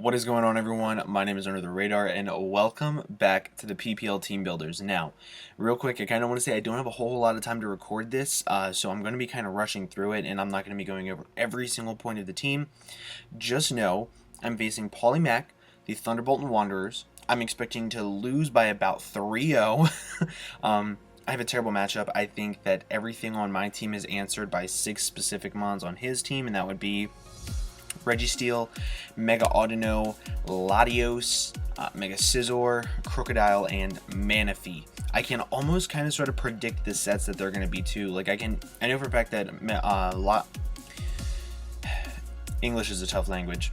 What is going on, everyone? My name is Under the Radar, and welcome back to the PPL Team Builders. Now, real quick, I kind of want to say I don't have a whole lot of time to record this, so I'm going to be kind of rushing through it, and I'm not going to be going over every single point of the team. Just know I'm facing PaullyMac, the ThunderBolton Wanderers. I'm expecting to lose by about 3-0. I have a terrible matchup. I think that everything on my team is answered by 6 specific mons on his team, and that would be Registeel, Mega Audino, Latios, Mega Scizor, Crocodile, and Manaphy. I can almost kind of sort of predict the sets that they're going to be too. Like I know for a fact that English is a tough language.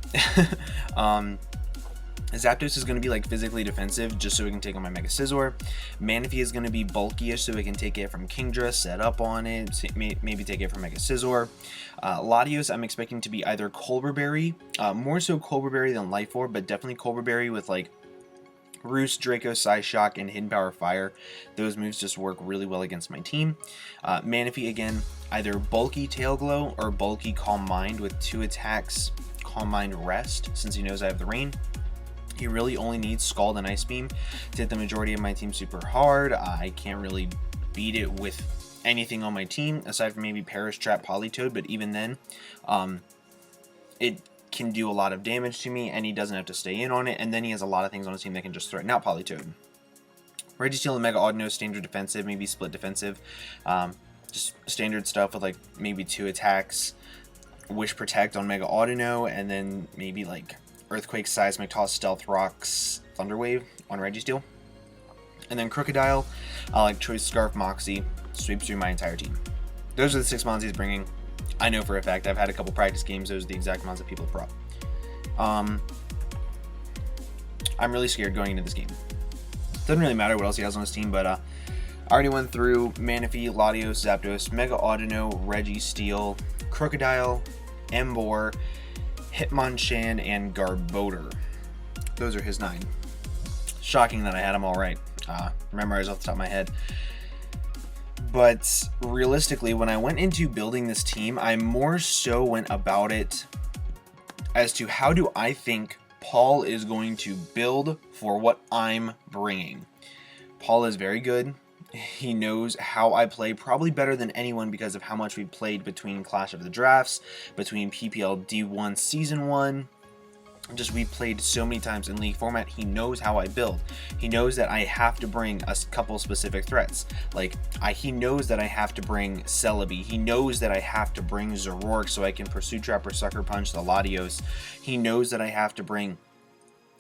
Zapdos is going to be like physically defensive just so we can take on my Mega Scizor. Manaphy is going to be bulkish so we can take it from Kingdra, set up on it, maybe take it from Mega Scizor. Latios I'm expecting to be either Colbur Berry, more so Colbur Berry than Life Orb, but definitely Colbur Berry with like Roost, Draco, Psyshock, and Hidden Power Fire. Those moves just work really well against my team. Manaphy again, either bulky Tail Glow or bulky Calm Mind with 2 attacks, Calm Mind Rest, since he knows I have the Rain. He really only needs Scald and Ice Beam to hit the majority of my team super hard. I can't really beat it with anything on my team, aside from maybe Perish Trap Politoed, but even then, it can do a lot of damage to me, and he doesn't have to stay in on it, and then he has a lot of things on his team that can just threaten out Politoed. Registeel and Mega Audino, standard defensive, maybe split defensive. Just standard stuff with like maybe 2 attacks, Wish Protect on Mega Audino, and then maybe like Earthquake, Seismic Toss, Stealth Rocks, Thunder Wave on Registeel. And then Crocodile, like Choice Scarf, Moxie, sweeps through my entire team. Those are the 6 mons he's bringing. I know for a fact, I've had a couple practice games, those are the exact mons that people have brought. I'm really scared going into this game. Doesn't really matter what else he has on his team, but I already went through Manaphy, Latios, Zapdos, Mega Audino, Registeel, Crocodile, Emboar, Hitmonchan, and Garbodor. Those are his 9. Shocking that I had them all right. Memorized off the top of my head. But realistically, when I went into building this team, I more so went about it as to how do I think Paul is going to build for what I'm bringing. Paul is very good. He knows how I play probably better than anyone because of how much we played between Clash of the Drafts, between PPL D1 Season 1. Just we played so many times in League format. He knows how I build. He knows that I have to bring a couple specific threats. Like, he knows that I have to bring Celebi. He knows that I have to bring Zoroark so I can Pursuit Trap or Sucker Punch the Latios. He knows that I have to bring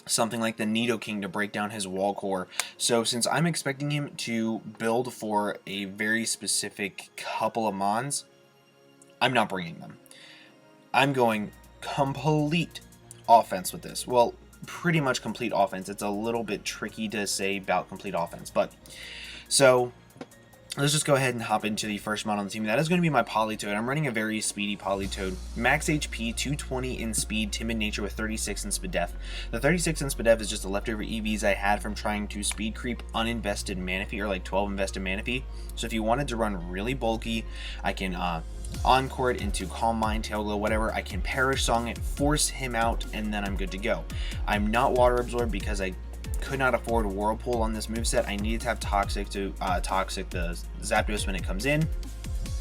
something like the Nidoking to break down his wall core. So since I'm expecting him to build for a very specific couple of mons, I'm not bringing them. I'm going complete offense with this. Well, pretty much complete offense. It's a little bit tricky to say about complete offense, but so let's just go ahead and hop into the first mod on the team. That is going to be my Politoed. I'm running a very speedy Politoed. Max HP, 220 in speed, timid nature with 36 in Spadef. The 36 in Spadef is just the leftover EVs I had from trying to speed creep uninvested Manaphy, or like 12 invested Manaphy. So if you wanted to run really bulky, I can Encore it into Calm Mind, Tail Glow, whatever. I can Perish Song it, force him out, and then I'm good to go. I'm not Water Absorb because I could not afford Whirlpool on this moveset. I needed to have Toxic to Toxic the Zapdos when it comes in,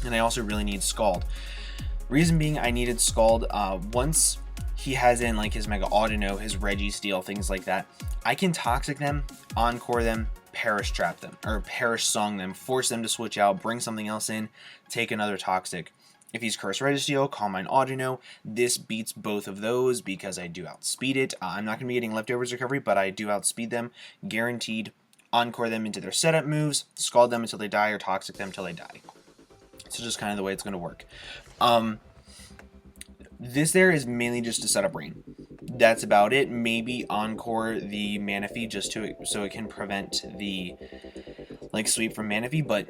and I also really need Scald. Reason being, I needed Scald once he has in like his Mega Audino, his Registeel, things like that. I can Toxic them, Encore them, Perish Trap them, or Perish Song them, force them to switch out, bring something else in, take another Toxic. If he's Curse Registeel, Calm Mind Audino, this beats both of those because I do outspeed it. I'm not going to be getting Leftovers Recovery, but I do outspeed them, guaranteed. Encore them into their setup moves, Scald them until they die, or Toxic them until they die. So just kind of the way it's going to work. This there is mainly just to set up Rain. That's about it. Maybe Encore the Manaphy just so it can prevent the like sweep from Manaphy, but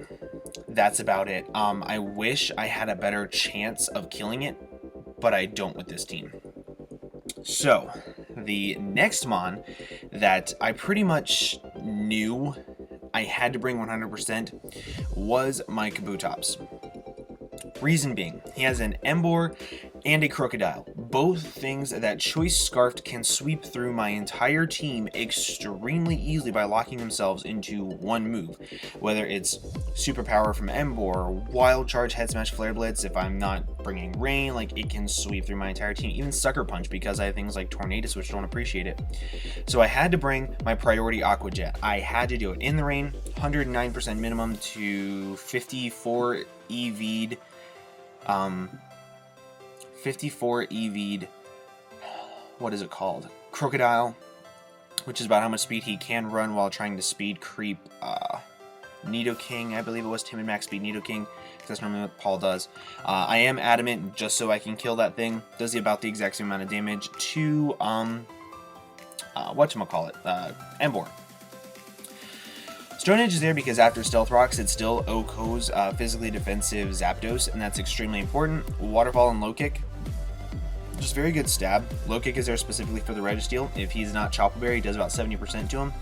that's about it. I wish I had a better chance of killing it, but I don't with this team. So the next mon that I pretty much knew I had to bring 100% was my Kabutops. Reason being, he has an Emboar and a Crocodile. both things that Choice Scarfed can sweep through my entire team extremely easily by locking themselves into one move. Whether it's Superpower from Embor, Wild Charge, Head Smash, Flare Blitz, if I'm not bringing Rain, like it can sweep through my entire team. Even Sucker Punch, because I have things like Tornadus which don't appreciate it. So I had to bring my priority Aqua Jet. I had to do it in the rain, 109% minimum to 54 EV'd. 54 EV'd, what is it called? Crocodile, which is about how much speed he can run while trying to speed creep Nidoking, I believe it was Tim and Max Speed Nidoking, because that's normally what Paul does. I am adamant just so I can kill that thing. Does about the exact same amount of damage to, whatchamacallit, Embor. Stone Edge is there because after Stealth Rocks, it's still Oko's physically defensive Zapdos, and that's extremely important. Waterfall and Low Kick, just very good stab. Low Kick is there specifically for the Registeel. If he's not Chople Berry, it does about 70% to him,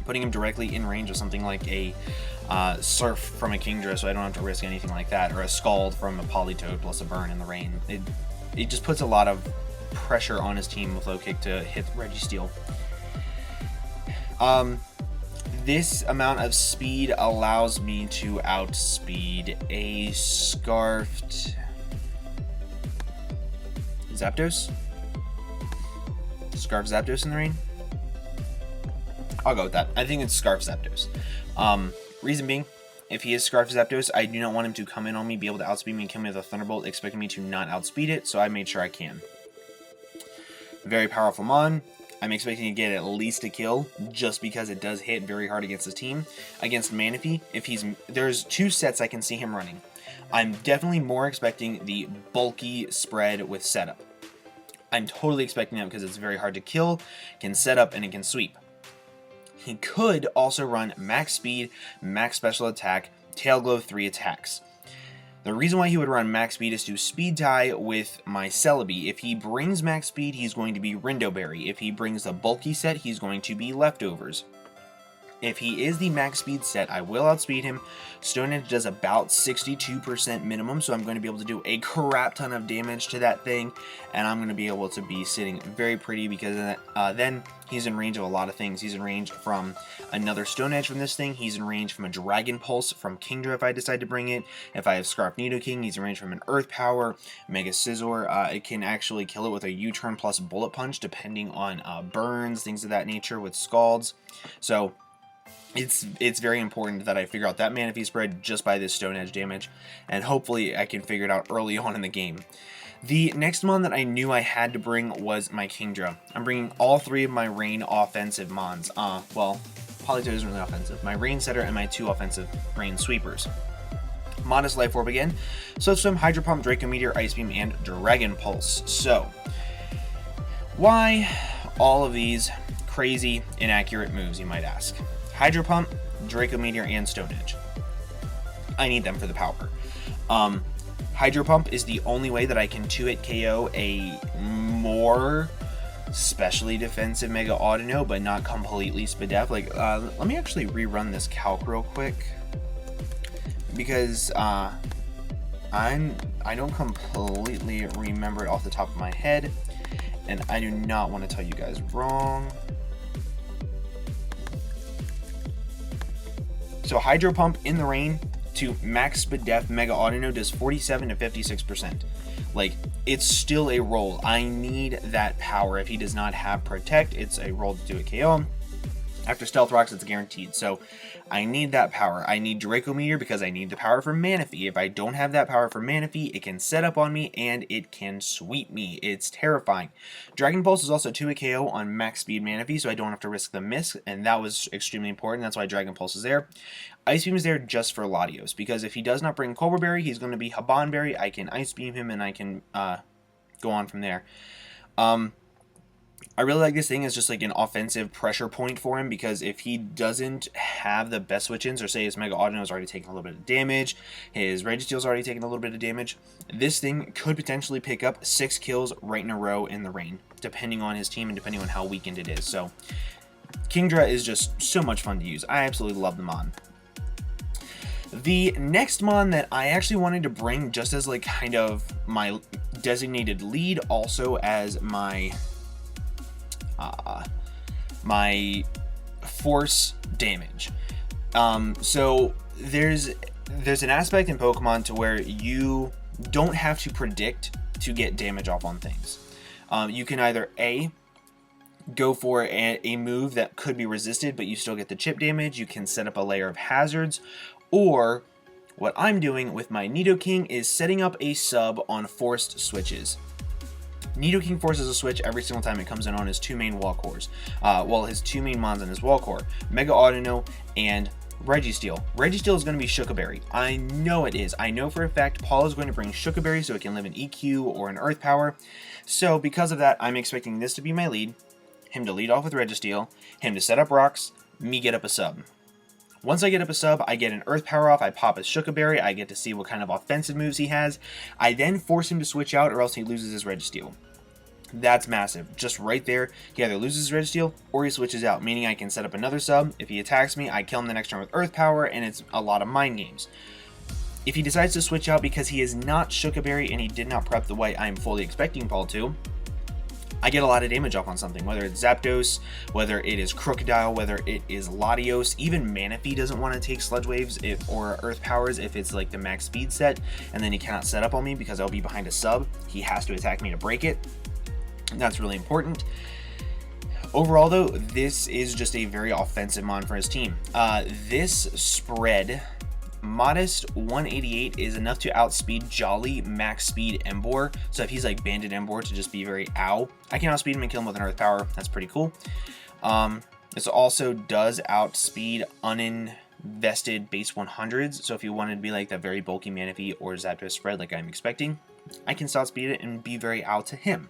putting him directly in range of something like a Surf from a Kingdra, so I don't have to risk anything like that, or a Scald from a Politoed plus a Burn in the rain. It just puts a lot of pressure on his team with Low Kick to hit Registeel. This amount of speed allows me to outspeed a Scarfed Zapdos? Scarf Zapdos in the rain? I'll go with that. I think it's Scarf Zapdos. Reason being, if he is Scarf Zapdos, I do not want him to come in on me, be able to outspeed me, and kill me with a Thunderbolt, expecting me to not outspeed it, so I made sure I can. Very powerful Mon. I'm expecting to get at least a kill, just because it does hit very hard against his team. Against Manaphy, there's two sets I can see him running. I'm definitely more expecting the bulky spread with setup. I'm totally expecting that because it's very hard to kill, can set up, and it can sweep. He could also run max speed, max special attack, tail glow 3 attacks. The reason why he would run max speed is to speed tie with my Celebi. If he brings max speed, he's going to be Rindoberry. If he brings the bulky set, he's going to be Leftovers. If he is the max speed set, I will outspeed him. Stone Edge does about 62% minimum, so I'm going to be able to do a crap ton of damage to that thing, and I'm going to be able to be sitting very pretty, because then he's in range of a lot of things. He's in range from another Stone Edge from this thing. He's in range from a Dragon Pulse from Kingdra if I decide to bring it. If I have Scarf Nidoking, he's in range from an Earth Power, Mega Scizor. It can actually kill it with a U-turn plus Bullet Punch, depending on burns, things of that nature with Scalds. So it's very important that I figure out that Manaphy spread just by this Stone Edge damage, and hopefully I can figure it out early on in the game. The next Mon that I knew I had to bring was my Kingdra. I'm bringing all three of my Rain offensive Mons. Well, Politoed isn't really offensive. My Rain Setter and my 2 offensive Rain Sweepers. Modest Life Orb again, Swift Swim, Hydro Pump, Draco Meteor, Ice Beam, and Dragon Pulse. So, why all of these crazy, inaccurate moves, you might ask? Hydro Pump, Draco Meteor, and Stone Edge. I need them for the power. Hydro Pump is the only way that I can 2-hit KO a more specially defensive Mega Audino, but not completely Spadef. Like, let me actually rerun this calc real quick, because I don't completely remember it off the top of my head, and I do not want to tell you guys wrong. So Hydro Pump in the rain to max Spadef Mega Audino does 47 to 56%. Like, it's still a roll. I need that power. If he does not have Protect, it's a roll to do a KO. After Stealth Rocks, it's guaranteed. So I need that power. I need Draco Meteor because I need the power for Manaphy. If I don't have that power for Manaphy, it can set up on me and it can sweep me. It's terrifying. Dragon Pulse is also 2-hit KO on max speed Manaphy, so I don't have to risk the miss, and that was extremely important. That's why Dragon Pulse is there. Ice Beam is there just for Latios, because if he does not bring Cobra Berry, he's going to be Haban Berry. I can Ice Beam him and I can go on from there. I really like this thing as just like an offensive pressure point for him, because if he doesn't have the best switch-ins, or say his Mega Audino is already taking a little bit of damage, his Registeel is already taking a little bit of damage, this thing could potentially pick up 6 kills right in a row in the rain, depending on his team and depending on how weakened it is. So Kingdra is just so much fun to use. I absolutely love the Mon. The next Mon that I actually wanted to bring just as like kind of my designated lead also as my my force damage. So there's an aspect in Pokemon to where you don't have to predict to get damage off on things. You can either go for a move that could be resisted, but you still get the chip damage. You can set up a layer of hazards, or what I'm doing with my Nidoking is setting up a sub on forced switches. Nidoking forces a switch every single time it comes in on his two main wall cores. His two main mons in his wall core, Mega Audino and Registeel. Registeel is going to be Shookaberry. I know it is. I know for a fact Paul is going to bring Shookaberry so it can live in EQ or in Earth Power. So because of that, I'm expecting this to be my lead, him to lead off with Registeel, him to set up rocks, me get up a sub. Once I get up a sub, I get an Earth Power off, I pop his Shookaberry, I get to see what kind of offensive moves he has. I then force him to switch out or else he loses his Registeel. That's massive. Just right there, he either loses his Registeel or he switches out, meaning I can set up another sub. If he attacks me, I kill him the next turn with Earth Power, and it's a lot of mind games. If he decides to switch out because he is not Shookaberry and he did not prep the way I'm fully expecting Paul to, I get a lot of damage off on something, whether it's Zapdos, whether it is Crocodile, whether it is Latios. Even Manaphy doesn't want to take Sludge Waves or Earth Powers if it's like the max speed set, and then he cannot set up on me because I'll be behind a sub. He has to attack me to break it. That's really important. Overall, though, this is just a very offensive mon for his team. This spread, modest 188, is enough to outspeed Jolly max speed Emboar. So if he's like Banded Emboar to just be very ow, I can outspeed him and kill him with an Earth Power. That's pretty cool. This also does outspeed uninvested base 100s. So if you wanted to be like that very bulky Manaphy or Zapdos spread like I'm expecting, I can outspeed it and be very ow to him.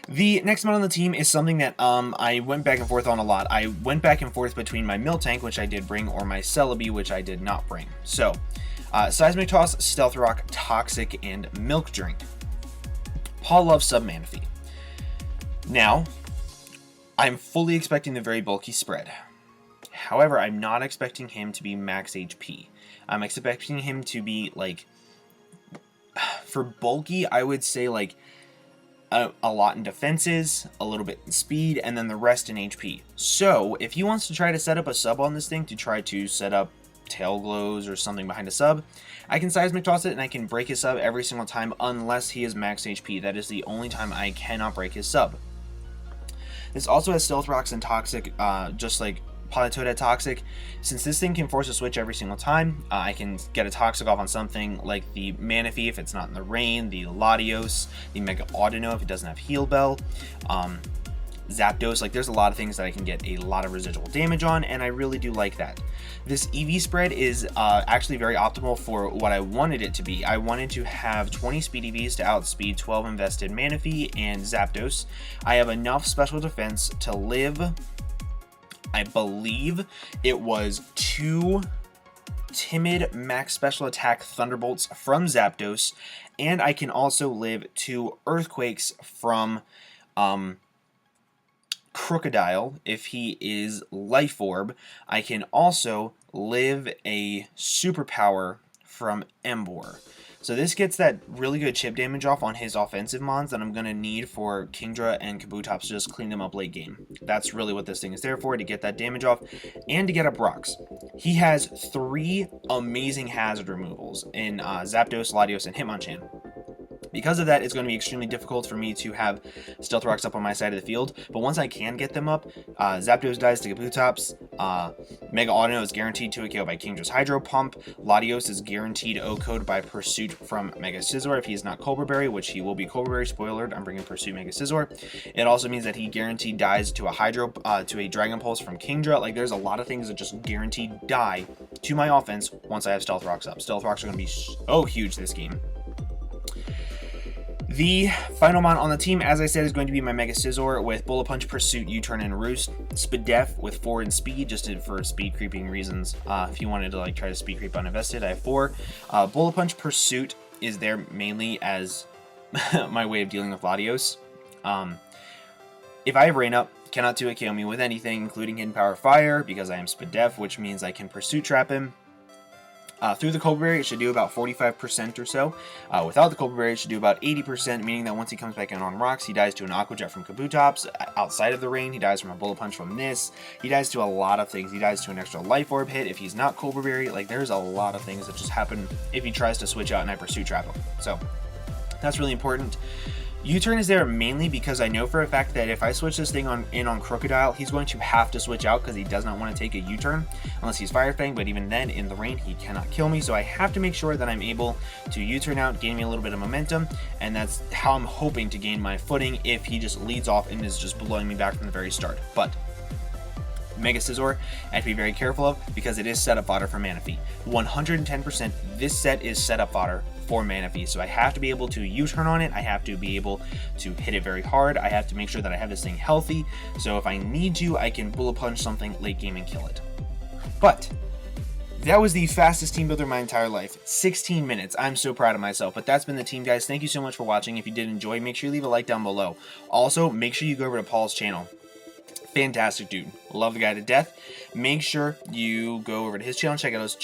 The next mon on the team is something that I went back and forth on a lot. I went back and forth between my Miltank, which I did bring, or my Celebi, which I did not bring. So, Seismic Toss, Stealth Rock, Toxic, and Milk Drink. Paul loves Sub-Manaphy. Now, I'm fully expecting the very bulky spread. However, I'm not expecting him to be max HP. I'm expecting him to be, like, for bulky, I would say, like, a lot in defenses, a little bit in speed, and then the rest in HP. So, if he wants to try to set up a sub on this thing to try to set up Tail Glows or something behind a sub, I can Seismic Toss it and I can break his sub every single time unless he is max HP. That is the only time I cannot break his sub. This also has Stealth Rocks and Toxic, just like Politoed had Toxic. Since this thing can force a switch every single time, I can get a Toxic off on something like the Manaphy if it's not in the rain, the Latios, the Mega Audino if it doesn't have Heal Bell, Zapdos. Like, there's a lot of things that I can get a lot of residual damage on, and I really do like that. This EV spread is actually very optimal for what I wanted it to be. I wanted to have 20 speed EVs to outspeed 12 invested Manaphy and Zapdos. I have enough special defense to live, I believe it was 2 timid max special attack Thunderbolts from Zapdos, and I can also live 2 Earthquakes from Crocodile if he is Life Orb. I can also live a Superpower from Emboar. So this gets that really good chip damage off on his offensive mons that I'm going to need for Kingdra and Kabutops to just clean them up late game. That's really what this thing is there for, to get that damage off and to get up rocks. He has 3 amazing hazard removals in Zapdos, Latios, and Hitmonchan. Because of that, it's going to be extremely difficult for me to have Stealth Rocks up on my side of the field. But once I can get them up, Zapdos dies to Kabutops, Mega Audino is guaranteed to a KO by Kingdra's Hydro Pump, Latios is guaranteed O-Code by Pursuit from Mega Scizor if he is not Cobra Berry, which he will be Cobra Berry, spoiler, I'm bringing Pursuit Mega Scizor. It also means that he guaranteed dies to a Dragon Pulse from Kingdra. Like, there's a lot of things that just guaranteed die to my offense once I have Stealth Rocks up. Stealth Rocks are going to be so huge this game. The final mon on the team, as I said, is going to be my Mega Scizor with Bullet Punch, Pursuit, U-Turn, and Roost. Spadef with 4 in speed, just for speed creeping reasons. If you wanted to like try to speed creep uninvested, I have 4. Bullet Punch, Pursuit is there mainly as my way of dealing with Latios. If I have Rain Up, cannot 2-hit KO me with anything, including Hidden Power Fire, because I am Spadef, which means I can Pursuit Trap him. Through the Cobra Berry, it should do about 45% or so. Without the Cobra Berry, it should do about 80%, meaning that once he comes back in on rocks, he dies to an Aqua Jet from Kabutops. Outside of the rain, he dies from a Bullet Punch from this. He dies to a lot of things. He dies to an extra Life Orb hit if he's not Cobra Berry. Like, there's a lot of things that just happen if he tries to switch out and I Pursuit Trap him. So, that's really important. U-turn is there mainly because I know for a fact that if I switch this thing on Crocodile, he's going to have to switch out because he does not want to take a U-turn unless he's Fire Fang, but even then, in the rain, he cannot kill me, so I have to make sure that I'm able to U-turn out, gain me a little bit of momentum, and that's how I'm hoping to gain my footing if he just leads off and is just blowing me back from the very start. But Mega Scizor, I have to be very careful of because it is setup fodder for Manaphy. 110%, this set is setup fodder for Manaphy, so I have to be able to U-turn on it, I have to be able to hit it very hard, I have to make sure that I have this thing healthy, so if I need to, I can Bullet Punch something late game and kill it. But that was the fastest team builder of my entire life. 16 minutes. I'm so proud of myself. But that's been the team, guys. Thank you so much for watching. If you did enjoy, make sure you leave a like down below. Also, make sure you go over to Paul's channel. Fantastic dude. Love the guy to death. Make sure you go over to his channel, check out his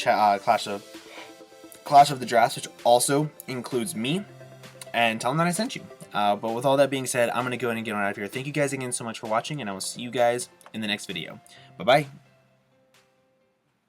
Clash of the Drafts, which also includes me, and tell him that I sent you. But with all that being said, I'm going to go ahead and get on out of here. Thank you guys again so much for watching, and I will see you guys in the next video. Bye-bye.